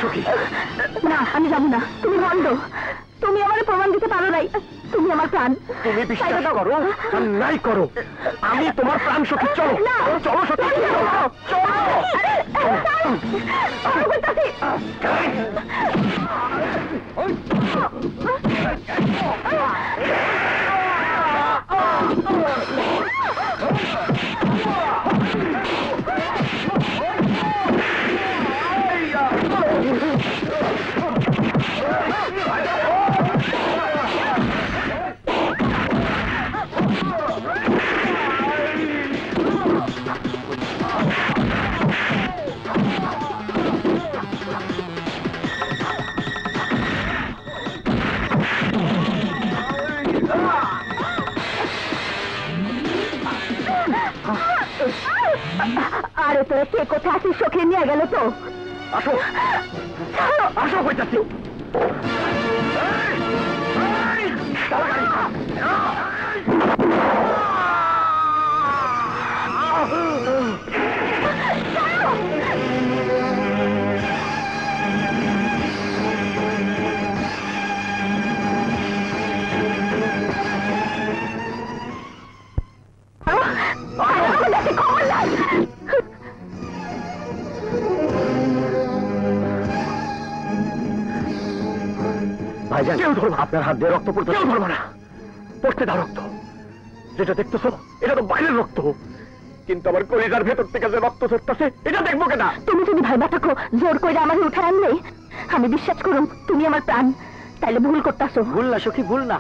সখী। না আমি যাবো না, তুমি ভণ্ড, তুমি আমার প্রমাণ দিতে পারো নাই, তুমি আমার প্রাণ। তুমি বিশ্বাস করো আর নাই করো, আমি তোমার প্রাণ সখী। চলো চলো সখী, চলো। আরে তোরা কে কোথায় আসিস, সখী নিয়ে গেল তো। আসো আসো কইতাছি। ভাইজান কেউ ধরবো, আপনার হাত দিয়ে রক্ত পড়তে কেউ ধরবো না। পড়তে দাও রক্ত, যেটা দেখতেছো এটা তো বাইরের রক্ত, কিন্তু আমার কলিজার ভেতর থেকে যে রক্ত ঝরতেছে এটা দেখবো কেনা। তুমি যদি ভাইবা থাকো জোর করে আমাকে উঠে আনলে আমি বিশ্বাস করুম তুমি আমার প্রাণ, তাইলে ভুল করতেছো। ভুল না সখী, ভুল না,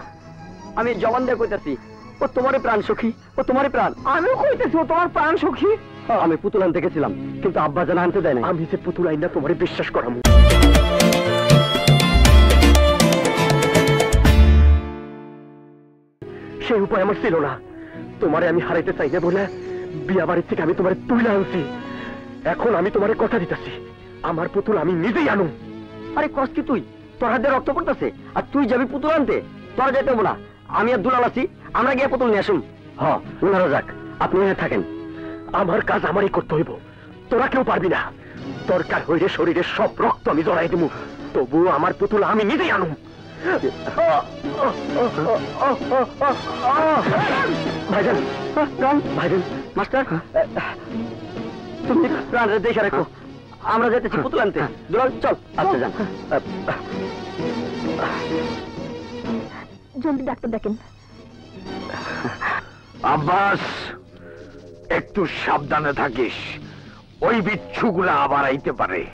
আমি জবান দিয়ে কইতাছি ও তোমারই প্রাণ সখী, ও তোমারই প্রাণ। আমিও কইতেছি ও তোমার প্রাণ সখী। আমি পুতুল আনতে গেছিলাম কিন্তু আব্বা জানা আনতে দেয় না। আমি যে পুতুল আইন না তোমার বিশ্বাস করাম, সেই উপায় আমার ছিল না। তোমারে আমি হারাইতে চাই না বলে বিয়া বাড়ির থেকে আমি তোমার তুলে আনছি। এখন আমি তোমার কথা দিতেছি, আমার পুতুল আমি নিজেই আনুম। আরে কষ্ট কি তুই, তোর হাতে রক্ত পড়তেছে আর তুই যাবি পুতুল আনতে? তোরা যেতে না, আমি আর দুলাল আছি, আমরা গিয়ে পুতুল নিয়ে আসুন। হ্যাঁ ওনারা যাক, আপনি এখানে থাকেন। আমার কাজ আমারই করতে হইব, তোরা কেউ পারবি না। দরকার হইলে শরীরের সব রক্ত আমি জড়াই দেবো, তবু আমার পুতুল আমি নিজেই আনুম। ভাইজান ভাইজান মাস্টার তুমি প্রাণ দেখে রাখো, আমরা যেতেছি পুতুল আনতে। দুলাল চল। আচ্ছা যান। জলদি ডাক্তার দেখেন। আব্বাস একটু সাবধানে থাকিস, ওই বিচ্ছুগুলা আবার আইতে পারে।